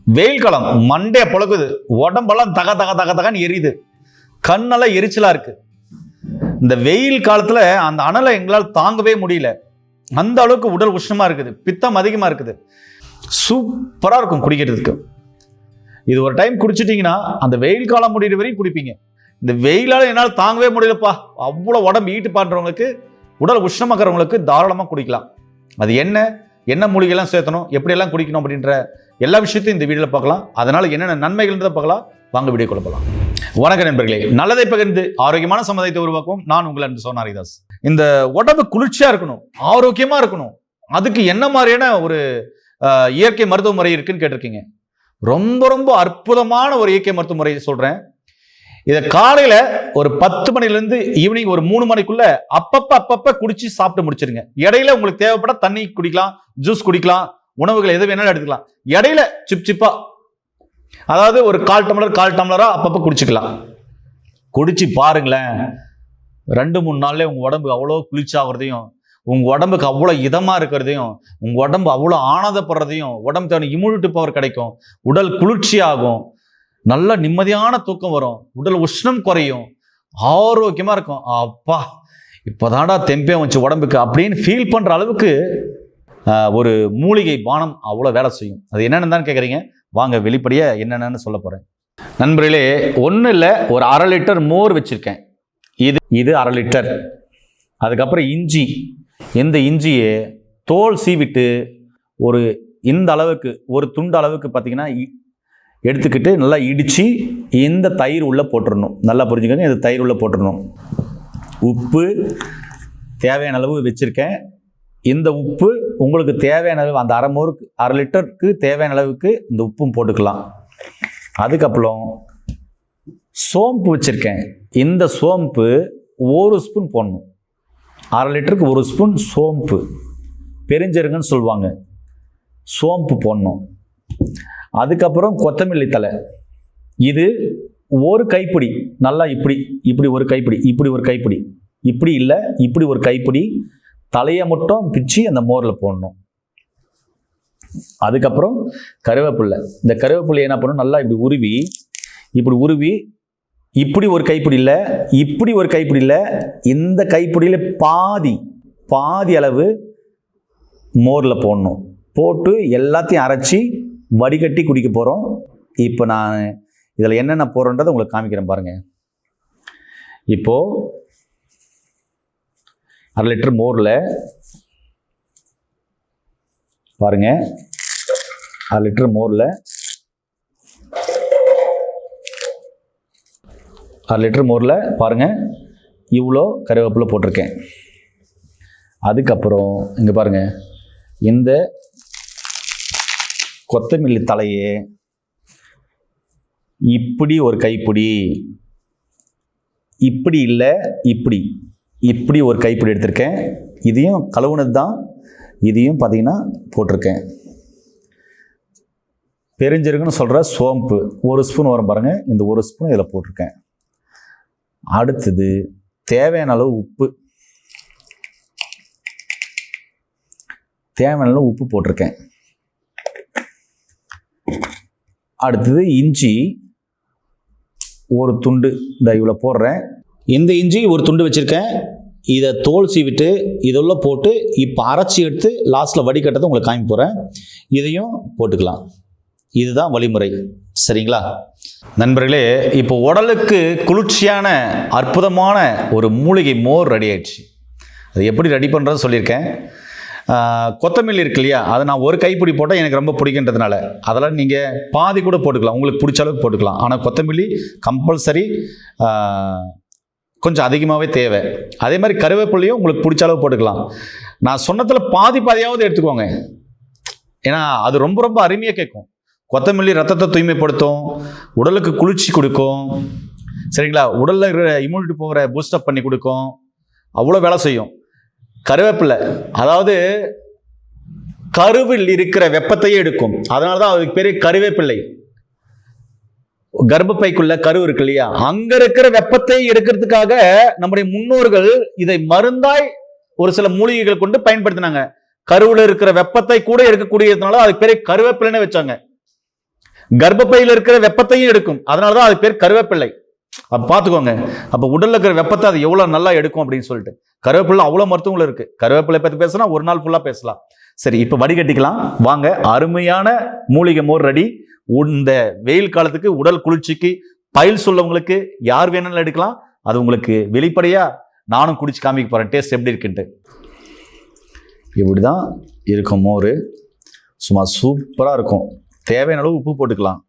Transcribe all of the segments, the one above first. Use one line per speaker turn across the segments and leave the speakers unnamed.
வெயில் காலம் மண்டே பொழக்குது, உடம்பெல்லாம் தக தக தக தகன்னு எரியுது, கண்ணெல்லாம் எரிச்சலா இருக்கு. இந்த வெயில் காலத்துல அந்த அனலை எங்களால் தாங்கவே முடியல. அந்த அளவுக்கு உடல் உஷ்ணமா இருக்குது, பித்தம் அதிகமா இருக்குது. சூப்பரா இருக்கும் குடிக்கிறதுக்கு. இது ஒரு டைம் குடிச்சிட்டீங்கன்னா அந்த வெயில் காலம் முடிகிற வரையும் குடிப்பீங்க. இந்த வெயிலால என்னால் தாங்கவே முடியலப்பா, அவ்வளவு உடம்பு ஈட்டு பாடுறவங்களுக்கு, உடல் உஷ்ணமாக்குறவங்களுக்கு தாராளமா குடிக்கலாம். அது என்ன மூலிகைலாம் சேர்த்தணும், எப்படியெல்லாம் குடிக்கணும் அப்படின்ற எல்லா விஷயத்தையும் இந்த வீடியோல பார்க்கலாம். அதனால என்னென்ன நன்மைகள் பார்க்கலாம். வாங்க வீடியோ கொள்ளலாம். வணக்கம் நண்பர்களே, நல்லதை பகிர்ந்து ஆரோக்கியமான சமுதாயத்தை உருவாக்கும் நான் உங்கள் அன்பு சோனா ஹரிதாஸ். இந்த உடம்பு குளிர்ச்சியா இருக்கணும், ஆரோக்கியமா இருக்கணும், அதுக்கு என்ன மாதிரியான ஒரு இயற்கை மருத்துவ முறை இருக்குன்னு கேட்டிருக்கீங்க. ரொம்ப ரொம்ப அற்புதமான ஒரு இயற்கை மருத்துவ முறையை சொல்றேன். இதை காலையில ஒரு 10 மணிலிருந்து ஈவினிங் ஒரு 3 மணிக்குள்ள அப்பப்ப குடிச்சு சாப்பிட்டு முடிச்சிருங்க. இடையில உங்களுக்கு தேவைப்பட தண்ணி குடிக்கலாம், ஜூஸ் குடிக்கலாம், உணவுகள் எது வேணாலும் எடுத்துக்கலாம். இடையில சிப்பா, அதாவது ஒரு 1/4 டம்ளரா அப்பப்ப குடிச்சுக்கலாம். குடிச்சு பாருங்களேன், 2-3 நாள்ல உங்க உடம்பு அவ்வளோ குளிர்ச்சியாகிறதையும், உங்க உடம்புக்கு அவ்வளோ இதமா இருக்கிறதையும், உங்க உடம்பு அவ்வளோ ஆனந்தப்படுறதையும், உடம்பு தேவை இம்யூனிட்டி பவர் கிடைக்கும், உடல் குளிர்ச்சி ஆகும், நல்ல நிம்மதியான தூக்கம் வரும், உடல் உஷ்ணம் குறையும், ஆரோக்கியமா இருக்கும். அப்பா இப்போதான்டா தெம்பே வந்துச்சு உடம்புக்கு அப்படின்னு ஃபீல் பண்ற அளவுக்கு ஒரு மூலிகை பானம் அவ்வளோ வேலை செய்யும். அது என்னென்னு தான் கேட்குறீங்க. வாங்க வெளிப்படையா என்னென்னு சொல்ல போறேன். நண்பர்களே, ஒன்றும் இல்லை, ஒரு 1/2 லிட்டர் மோர் வச்சிருக்கேன். இது 1/2 லிட்டர். அதுக்கப்புறம் இஞ்சி. இந்த இஞ்சியை தோல் சீவிட்டு ஒரு இந்த அளவுக்கு, ஒரு துண்டு அளவுக்கு பார்த்தீங்கன்னா எடுத்துக்கிட்டு நல்லா இடித்து இந்த தயிர் உள்ளே போட்டுடணும். நல்லா புரிஞ்சுக்கோங்க, இந்த தயிர் உள்ளே போட்டுடணும். உப்பு தேவையான அளவு வச்சுருக்கேன். இந்த உப்பு உங்களுக்கு தேவையான அளவு, அந்த 1/2 லிட்டருக்கு தேவையான அளவுக்கு இந்த உப்பும் போட்டுக்கலாம். அதுக்கப்புறம் சோம்பு வச்சுருக்கேன். இந்த சோம்பு 1 ஸ்பூன் போடணும். 1/2 லிட்டருக்கு 1 ஸ்பூன் சோம்பு, பெருஞ்சீரகம்னு சொல்லுவாங்க, சோம்பு போடணும். அதுக்கப்புறம் கொத்தமல்லி தழை. இது ஒரு கைப்பிடி, நல்லா இப்படி ஒரு கைப்பிடி, இப்படி ஒரு கைப்பிடி, இப்படி இல்லை இப்படி ஒரு கைப்பிடி தலையை மட்டும் பிச்சு அந்த மோரில் போடணும். அதுக்கப்புறம் கருவேப்பில்லை. இந்த கருவேப்பில்லை என்ன பண்ணணும், நல்லா இப்படி உருவி இப்படி ஒரு கைப்பிடி இல்லை, இப்படி ஒரு கைப்பிடி இல்லை, இந்த கைப்பிடியில் பாதி அளவு மோரில் போடணும். போட்டு எல்லாத்தையும் அரைச்சி வடிகட்டி குடிக்க போகிறோம். இப்போ நான் இதில் என்னென்ன போடுறேன்றதை உங்களுக்கு காமிக்கிறேன் பாருங்கள். இப்போது 1/2 லிட்டர் மோரில் பாருங்க, 1/2 லிட்டர் மோரில் 1/2 லிட்டர் மோரில் பாருங்க, இவ்வளோ கருவேப்பிலை போட்டிருக்கேன். அதுக்கப்புறம் இங்கே பாருங்க, இந்த கொத்தமல்லி தலையே இப்படி ஒரு கைப்பிடி, இப்படி இல்லை இப்படி ஒரு கைப்பிடி எடுத்திருக்கேன். இதையும் கழுவுனது தான், இதையும் பார்த்தீங்கன்னா போட்டிருக்கேன். பெருஞ்சீரகம்னு சொல்கிற சோம்பு 1 ஸ்பூன் வரும் பாருங்கள், இந்த 1 ஸ்பூன் இதில் போட்டிருக்கேன். அடுத்தது தேவையான அளவு உப்பு, போட்டிருக்கேன். அடுத்தது இஞ்சி 1 துண்டு, இந்த இவ்வளோ போடுறேன். இந்த இஞ்சி 1 துண்டு வச்சுருக்கேன். இதை தோல் சீவிட்டு இதெல்லாம் போட்டு இப்போ அரைச்சி எடுத்து லாஸ்ட்டில் வடிகட்டத்தை உங்களுக்கு காமி போகிறேன். இதையும் போட்டுக்கலாம். இதுதான் வழிமுறை, சரிங்களா நண்பர்களே? இப்போ உடலுக்கு குளிர்ச்சியான அற்புதமான ஒரு மூலிகை மோர் ரெடி ஆயிடுச்சு. அது எப்படி ரெடி பண்ணுறது சொல்லியிருக்கேன். கொத்தமல்லி இருக்கு இல்லையா, அதை நான் 1 கைப்பிடி போட்டால் எனக்கு ரொம்ப பிடிக்கின்றதுனால அதெல்லாம் நீங்கள் பாதி கூட போட்டுக்கலாம், உங்களுக்கு பிடிச்ச அளவுக்கு போட்டுக்கலாம். ஆனால் கொத்தமல்லி கம்பல்சரி கொஞ்சம் அதிகமாகவே தேவை. அதே மாதிரி கருவேப்பிலையும் உங்களுக்கு பிடிச்ச அளவு போட்டுக்கலாம். நான் சொன்னதில் பாதியாவது எடுத்துக்கோங்க, ஏன்னா அது ரொம்ப ரொம்ப அருமையாக கேட்கும். கொத்தமல்லி ரத்தத்தை தூய்மைப்படுத்தும், உடலுக்கு குளிர்ச்சி கொடுக்கும், சரிங்களா? உடலில் இருக்கிற இம்யூனிட்டி பவரை பூஸ்டப் பண்ணி கொடுக்கும், அவ்வளோ வேலை செய்யும். கருவேப்பிலை அதாவது கருவில் இருக்கிற வெப்பத்தையே எடுக்கும். அதனால தான் அதுக்கு பேரு கருவேப்பிள்ளை. கர்ப்பப்பைக்குள்ள கரு இருக்கு இல்லையா, அங்க இருக்கிற வெப்பத்தை எடுக்கிறதுக்காக நம்முடைய முன்னோர்கள் இதை மருந்தாய் ஒரு சில மூலிகைகள் கொண்டு பயன்படுத்தினாங்க. கருவுல இருக்கிற வெப்பத்தை கூட எடுக்கக்கூடியதுனால அதுக்கு பேரு கருவேப்பிலைன்னு வச்சாங்க. கர்ப்பப்பையில் இருக்கிற வெப்பத்தையும் எடுக்கும். அதனாலதான் அது பேர் கருவேப்பிள்ளை. அப்ப பாத்துக்கோங்க, அப்ப உடல்ல இருக்கிற வெப்பத்தை அது எவ்வளவு நல்லா எடுக்கும் அப்படின்னு சொல்லிட்டு. கருவேப்பிள்ளை அவ்வளவு மருத்துவங்கள் இருக்கு. கருவேப்பிள்ளை பத்தி பேசினா ஒரு நாள் ஃபுல்லா பேசலாம். சரி, இப்ப வடிகட்டிக்கலாம் வாங்க. அருமையான மூலிகை மோர் ரெடி. இந்த வெயில் காலத்துக்கு, உடல் குளிர்ச்சிக்கு, பைல்ஸ் உள்ளவங்களுக்கு யார் வேணும்னு எடுக்கலாம். அது உங்களுக்கு வெளிப்படையா நானும் குடிச்சு காமிக்க போறேன் டேஸ்ட் எப்படி இருக்குன்ட்டு. இப்படிதான் இருக்கும் மோர். சும்மா சூப்பரா இருக்கும். தேவையான அளவு உப்பு போட்டுக்கலாம்.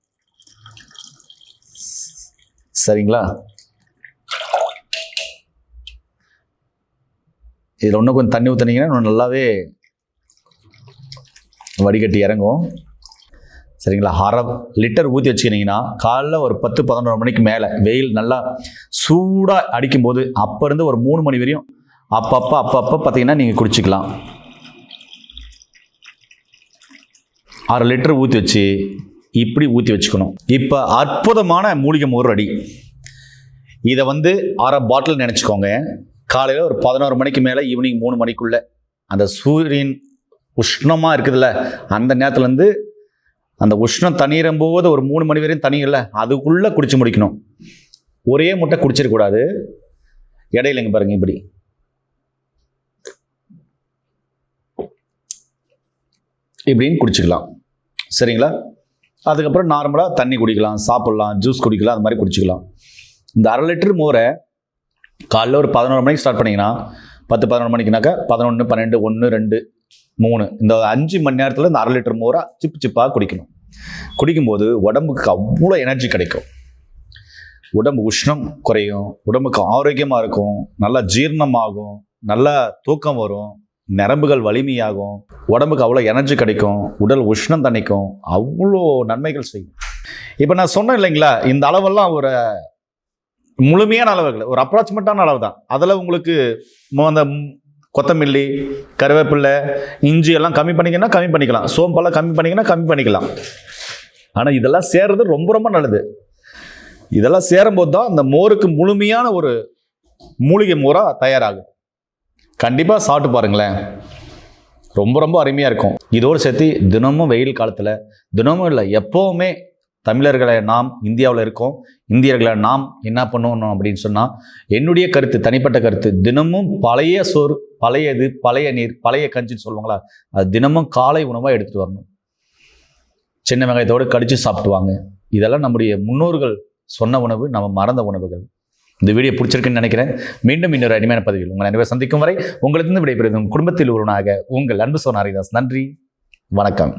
சரிங்களா? இதில் இன்னும் கொஞ்சம் தண்ணி ஊற்றினீங்கன்னா இன்னும் நல்லாவே வடிகட்டி இறங்கும். சரிங்களா? 1/2 லிட்டர் ஊற்றி வச்சுக்கினீங்கன்னா காலைல ஒரு 10-11 மணிக்கு மேலே வெயில் நல்லா சூடாக அடிக்கும்போது அப்போ இருந்து ஒரு 3 மணி வரையும் அப்பப்போ பார்த்தீங்கன்னா நீங்கள் குடிச்சிக்கலாம். 1/2 லிட்டர் ஊற்றி வச்சு இப்படி ஊற்றி வச்சுக்கணும். இப்போ அற்புதமான மூலிகை மோர் ரெடி. இதை 1/2 பாட்டில் நினச்சிக்கோங்க. காலையில் ஒரு 11 மணிக்கு மேலே ஈவினிங் 3 மணிக்குள்ள அந்த சூரியன் உஷ்ணமாக இருக்குதுல்ல, அந்த நேரத்துலேருந்து அந்த உஷ்ணம் தண்ணீரும் போது ஒரு 3 மணி வரையும் தண்ணியில் அதுக்குள்ளே குடிச்சு முடிக்கணும். ஒரே முட்டை குடிச்சிடக்கூடாது. இடையிலங்க பாருங்க, இப்படி இப்படின்னு குடிச்சிக்கலாம். சரிங்களா? அதுக்கப்புறம் நார்மலாக தண்ணி குடிக்கலாம், சாப்பிட்லாம், ஜூஸ் குடிக்கலாம், அது மாதிரி குடிச்சிக்கலாம். இந்த 1/2 லிட்டர் மோரை காலைல ஒரு 11 மணிக்கு ஸ்டார்ட் பண்ணிங்கன்னா 10-11 மணிக்குனாக்கா 11, 12, 1, 2, 3 இந்த 5 மணி நேரத்தில் இந்த 1/2 லிட்டர் மோரை சிப்பாக குடிக்கணும். குடிக்கும்போது உடம்புக்கு அவ்வளோ எனர்ஜி கிடைக்கும். உடம்பு உஷ்ணம் குறையும், உடம்புக்கு ஆரோக்கியமாக இருக்கும், நல்லா ஜீரணமாகும், நல்லா தூக்கம் வரும், நரம்புகள் வலிமையாகும், உடம்புக்கு அவ்வளோ எனர்ஜி கிடைக்கும், உடல் உஷ்ணம் தணிக்கும், அவ்வளோ நன்மைகள் செய்யும். இப்போ நான் சொன்னேன் இல்லைங்களா, இந்த அளவெல்லாம் ஒரு முழுமையான அளவுகள், ஒரு அப்ராக்சிமேட்டான அளவு தான். அதில் உங்களுக்கு அந்த கொத்தமல்லி, கருவேப்பிள்ளை, இஞ்சி எல்லாம் கம்மி பண்ணிங்கன்னா கம்மி பண்ணிக்கலாம், சோம்பெல்லாம் கம்மி பண்ணிங்கன்னா கம்மி பண்ணிக்கலாம். ஆனால் இதெல்லாம் சேர்றது ரொம்ப ரொம்ப நல்லது. இதெல்லாம் சேரும்போது தான் அந்த மோருக்கு முழுமையான ஒரு மூலிகை மோராக தயாராகும். கண்டிப்பாக சாப்பிட்டு பாருங்களேன், ரொம்ப ரொம்ப அருமையாக இருக்கும். இதோடு சேர்த்து தினமும் வெயில் காலத்தில், தினமும் இல்லை எப்போவுமே தமிழர்களை நாம் இந்தியாவில் இருக்கோம், இந்தியர்களை நாம் என்ன பண்ணணும் அப்படின்னு சொன்னால், என்னுடைய கருத்து, தனிப்பட்ட கருத்து, தினமும் பழைய சோறு, பழையது, பழைய நீர், பழைய கஞ்சின்னு சொல்லுவாங்களா, அது தினமும் காலை உணவாக எடுத்துகிட்டு வரணும். சின்ன வெங்காயத்தோடு கடித்து சாப்பிடுவாங்க. இதெல்லாம் நம்முடைய முன்னோர்கள் சொன்ன உணவு, நம்ம மறந்த உணவுகள். இந்த வீடியோ பிடிச்சிருக்குன்னு நினைக்கிறேன். மீண்டும் இன்னொரு அருமையான பதிவில் உங்கள் அனைவரை சந்திக்கும் வரை உங்களிடம் விடைபெறும் குடும்பத்தில் ஒருவனாக உங்கள் அன்பு சோனாரிதாஸ். நன்றி, வணக்கம்.